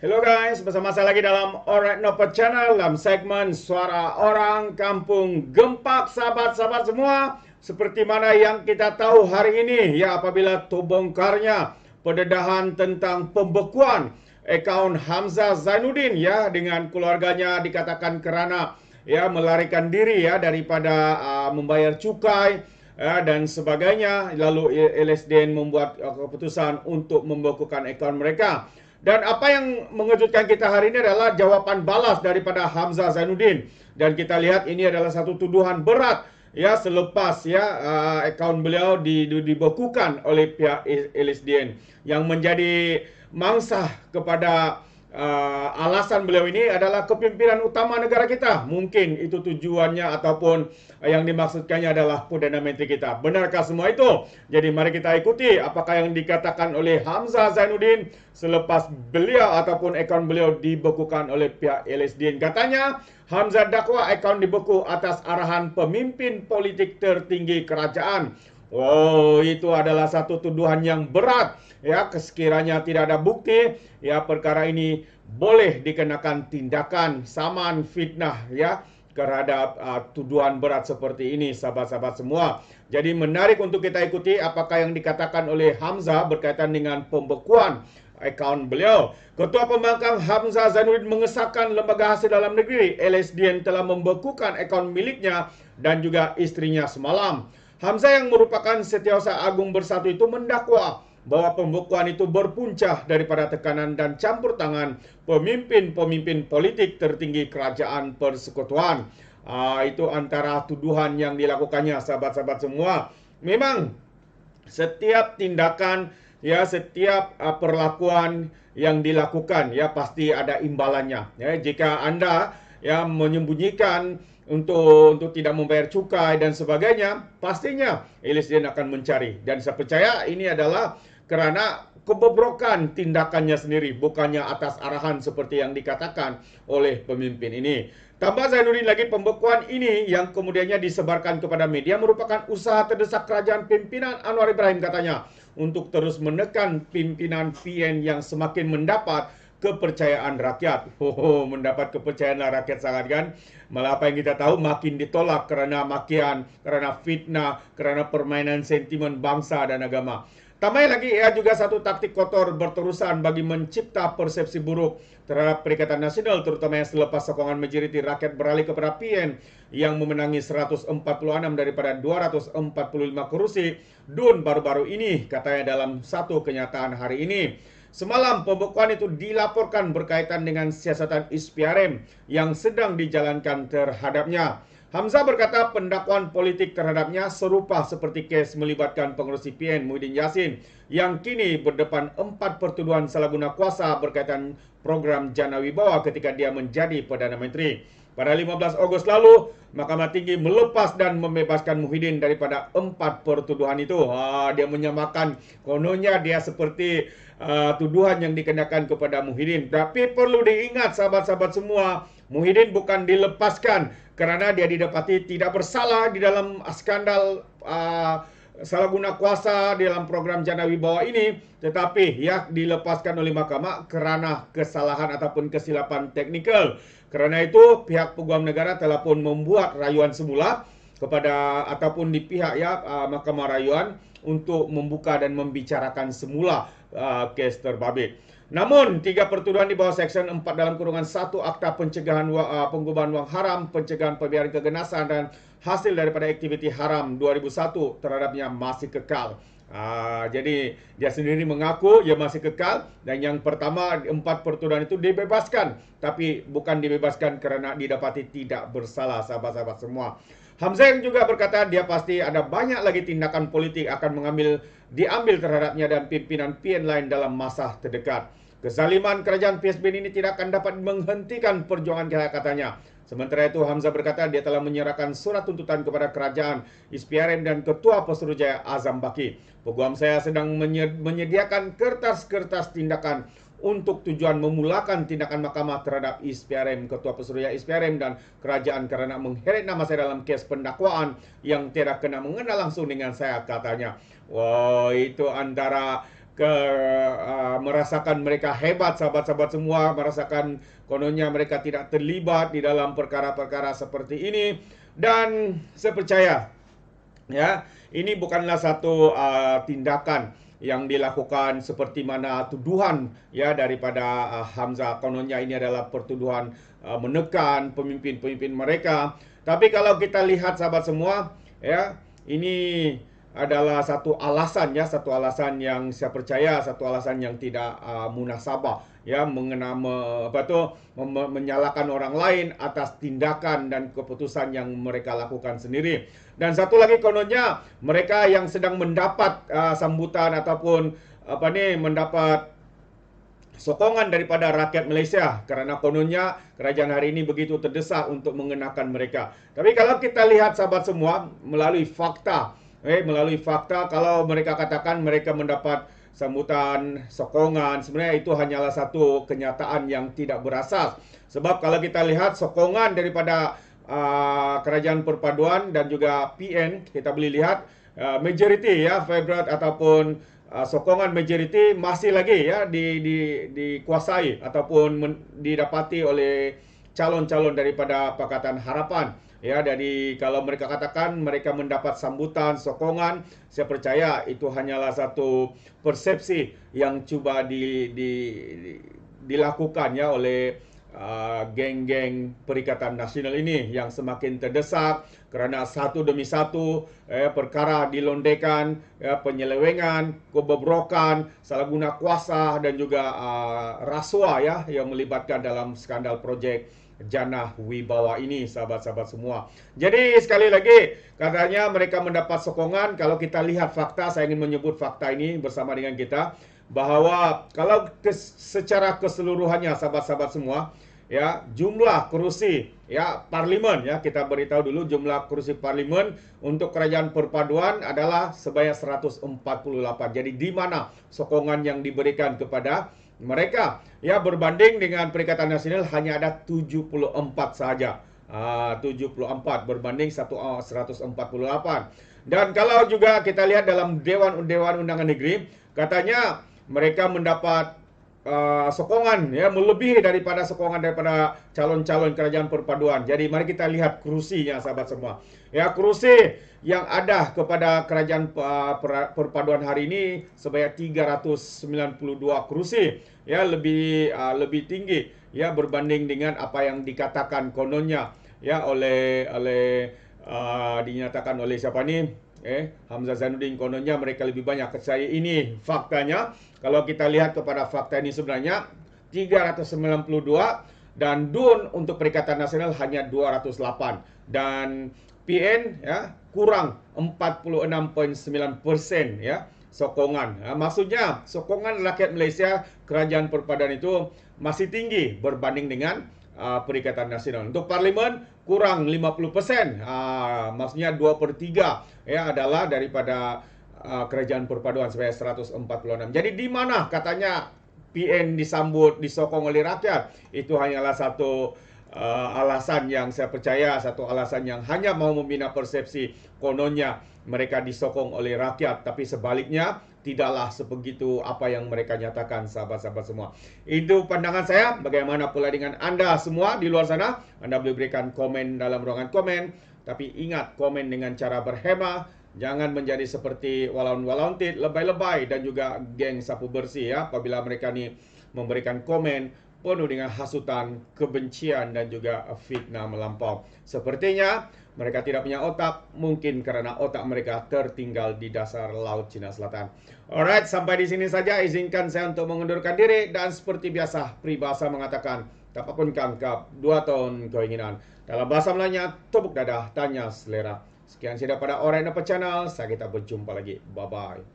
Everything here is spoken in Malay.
Hello guys, bersama saya lagi dalam Alright Nopo Channel dalam segmen Suara Orang Kampung Gempak. Sahabat-sahabat semua, seperti mana yang kita tahu hari ini, ya, apabila terbongkarnya pendedahan tentang pembekuan akaun Hamzah Zainuddin, ya, dengan keluarganya dikatakan kerana melarikan diri, ya, daripada membayar cukai, dan sebagainya. Lalu LSDN membuat keputusan untuk membekukan akaun mereka. Dan apa yang mengejutkan kita hari ini adalah jawaban balas daripada Hamzah Zainuddin. Dan kita lihat ini adalah satu tuduhan berat, ya, selepas akaun beliau dibekukan oleh pihak LSDN, yang menjadi mangsa kepada alasan beliau ini adalah kepimpinan utama negara kita. Mungkin itu tujuannya ataupun yang dimaksudkannya adalah Perdana Menteri kita. Benarkah semua itu? Jadi mari kita ikuti apakah yang dikatakan oleh Hamzah Zainuddin selepas beliau ataupun akaun beliau dibekukan oleh pihak LSDN. Katanya Hamzah dakwa akaun dibeku atas arahan pemimpin politik tertinggi kerajaan. Oh, itu adalah satu tuduhan yang berat, ya. Sekiranya tidak ada bukti, ya, perkara ini boleh dikenakan tindakan saman fitnah, ya, terhadap tuduhan berat seperti ini, sahabat-sahabat semua. Jadi menarik untuk kita ikuti apakah yang dikatakan oleh Hamzah berkaitan dengan pembekuan akaun beliau. Ketua Pembangkang Hamzah Zainuddin mengesahkan Lembaga Hasil Dalam Negeri LSDN telah membekukan akaun miliknya dan juga istrinya semalam. Hamzah yang merupakan Setiausaha Agung Bersatu itu mendakwa bahwa pembekuan itu berpunca daripada tekanan dan campur tangan pemimpin-pemimpin politik tertinggi kerajaan persekutuan. Itu antara tuduhan yang dilakukannya, sahabat-sahabat semua. Memang setiap tindakan, ya, setiap perlakuan yang dilakukan, ya, pasti ada imbalannya, ya. Jika Anda, ya, menyembunyikan untuk tidak membayar cukai dan sebagainya, pastinya LSDN akan mencari. Dan saya percaya ini adalah kerana kebobrokan tindakannya sendiri, bukannya atas arahan seperti yang dikatakan oleh pemimpin ini. Tambah Zainuddin lagi, pembekuan ini yang kemudiannya disebarkan kepada media merupakan usaha terdesak kerajaan pimpinan Anwar Ibrahim, katanya, untuk terus menekan pimpinan PN yang semakin mendapat kepercayaan rakyat. Mendapat kepercayaan rakyat sangat, kan? Malah apa yang kita tahu makin ditolak kerana makian, kerana fitnah, kerana permainan sentimen bangsa dan agama. Tambah lagi, ia juga satu taktik kotor berterusan bagi mencipta persepsi buruk terhadap Perikatan Nasional, terutama yang selepas sokongan majoriti rakyat beralih kepada PN yang memenangi 146 daripada 245 kursi DUN baru-baru ini, katanya dalam satu kenyataan hari ini. Semalam pembekuan itu dilaporkan berkaitan dengan siasatan ISPRM yang sedang dijalankan terhadapnya. Hamzah berkata pendakwaan politik terhadapnya serupa seperti kes melibatkan pengerusi PN Muhyiddin Yassin yang kini berdepan 4 pertuduhan salah guna kuasa berkaitan program Jana Wibawa ketika dia menjadi Perdana Menteri. Pada 15 Ogos lalu, Mahkamah Tinggi melepas dan membebaskan Muhyiddin daripada 4 pertuduhan itu. Dia menyamakan, kononnya dia seperti tuduhan yang dikenakan kepada Muhyiddin. Tapi perlu diingat, sahabat-sahabat semua, Muhyiddin bukan dilepaskan kerana dia didapati tidak bersalah di dalam skandal salah guna kuasa di dalam program Jana Wibawa ini, tetapi ya dilepaskan oleh mahkamah kerana kesalahan ataupun kesilapan teknikal. Kerana itu pihak peguam negara telah pun membuat rayuan semula kepada ataupun di pihak, ya, mahkamah rayuan untuk membuka dan membicarakan semula kes terbabit. Namun, 3 pertuduhan di bawah Seksyen 4 dalam kurungan 1 Akta Pencegahan Penggubahan Wang Haram, Pencegahan Pembiaran Keganasan dan hasil daripada aktiviti haram 2001 terhadapnya masih kekal. Jadi dia sendiri mengaku ia masih kekal, dan yang pertama 4 pertuduhan itu dibebaskan, tapi bukan dibebaskan kerana didapati tidak bersalah, sahabat-sahabat semua. Hamzah yang juga berkata dia pasti ada banyak lagi tindakan politik akan diambil terhadapnya dan pimpinan PN lain dalam masa terdekat. Kezaliman kerajaan PSBN ini tidak akan dapat menghentikan perjuangan kita, katanya. Sementara itu, Hamzah berkata dia telah menyerahkan surat tuntutan kepada kerajaan, ISPRM dan Ketua Pesuruhjaya Azam Baki. Peguam saya sedang menyediakan kertas-kertas tindakan untuk tujuan memulakan tindakan mahkamah terhadap ISPRM, Ketua Pesuruhjaya ISPRM dan kerajaan kerana mengheret nama saya dalam kes pendakwaan yang tidak kena mengena langsung dengan saya, katanya. Wah, itu antara merasakan mereka hebat, sahabat-sahabat semua, merasakan kononnya mereka tidak terlibat di dalam perkara-perkara seperti ini. Dan saya percaya, ya, ini bukanlah satu tindakan yang dilakukan seperti mana tuduhan ya daripada Hamzah. Kononnya ini adalah pertuduhan menekan pemimpin-pemimpin mereka. Tapi kalau kita lihat sahabat semua, ya, ini adalah satu alasan ya, satu alasan yang saya percaya, satu alasan yang tidak munasabah ya, menyalahkan orang lain atas tindakan dan keputusan yang mereka lakukan sendiri. Dan satu lagi kononnya, mereka yang sedang mendapat sambutan ataupun mendapat sokongan daripada rakyat Malaysia, karena kononnya kerajaan hari ini begitu terdesak untuk mengenakan mereka. Tapi kalau kita lihat sahabat semua, melalui fakta, kalau mereka katakan mereka mendapat sambutan, sokongan, sebenarnya itu hanyalah satu kenyataan yang tidak berasas. Sebab kalau kita lihat sokongan daripada kerajaan perpaduan dan juga PN, kita boleh lihat majority ya, favorite ataupun sokongan majority masih lagi ya dikuasai ataupun didapati oleh calon-calon daripada Pakatan Harapan. Ya, jadi kalau mereka katakan mereka mendapat sambutan, sokongan, saya percaya itu hanyalah satu persepsi yang cuba dilakukan ya oleh geng-geng Perikatan Nasional ini yang semakin terdesak kerana satu demi satu perkara dilondekan, penyelewengan, kebobrokan, salah guna kuasa dan juga rasuah ya yang melibatkan dalam skandal projek Jannah Wibawa ini, sahabat-sahabat semua. Jadi sekali lagi, katanya mereka mendapat sokongan. Kalau kita lihat fakta, saya ingin menyebut fakta ini bersama dengan kita, bahawa kalau secara keseluruhannya, sahabat-sahabat semua, ya, jumlah kerusi ya parlimen ya, kita beritahu dulu jumlah kerusi parlimen untuk kerajaan perpaduan adalah sebanyak 148. Jadi di mana sokongan yang diberikan kepada mereka ya, berbanding dengan Perikatan Nasional hanya ada 74 sahaja. 74 berbanding 148. Dan kalau juga kita lihat dalam Dewan Undangan Negeri, katanya mereka mendapat sokongan ya melebihi daripada sokongan daripada calon-calon kerajaan perpaduan. Jadi mari kita lihat kerusinya, sahabat semua. Ya, kerusi yang ada kepada kerajaan perpaduan hari ini sebanyak 392 kerusi. Ya, lebih tinggi ya berbanding dengan apa yang dikatakan kononnya ya oleh dinyatakan oleh siapa ni? Hamzah Zainuddin, kononnya mereka lebih banyak. Saya ini faktanya. Kalau kita lihat kepada fakta ini sebenarnya 392 dan DUN untuk Perikatan Nasional hanya 208 dan PN ya kurang 46.9% ya sokongan. Maksudnya sokongan rakyat Malaysia kerajaan perpaduan itu masih tinggi berbanding dengan Perikatan Nasional. Untuk parlimen kurang 50%. Maksudnya 2/3 ya adalah daripada kerajaan perpaduan sebanyak 146. Jadi di mana katanya PN disambut, disokong oleh rakyat? Itu hanyalah satu alasan yang saya percaya, satu alasan yang hanya mau membina persepsi kononnya mereka disokong oleh rakyat, tapi sebaliknya tidaklah sebegitu apa yang mereka nyatakan, sahabat-sahabat semua. Itu pandangan saya. Bagaimana pula dengan Anda semua di luar sana? Anda boleh berikan komen dalam ruangan komen, tapi ingat, komen dengan cara berhemah. Jangan menjadi seperti walaun-walauntit, lebay-lebay dan juga geng sapu bersih ya, apabila mereka ni memberikan komen penuh dengan hasutan, kebencian dan juga fitnah melampau. Sepertinya mereka tidak punya otak, mungkin karena otak mereka tertinggal di dasar Laut Cina Selatan. Alright, sampai di sini saja. Izinkan saya untuk mengundurkan diri dan seperti biasa, peribahasa mengatakan, tapapun kangkap, 2 tahun keinginan. Dalam bahasa Melayunya, tepuk dadah, tanya selera. Sekian sahaja pada Alright Napa Channel. Saya kita berjumpa lagi. Bye-bye.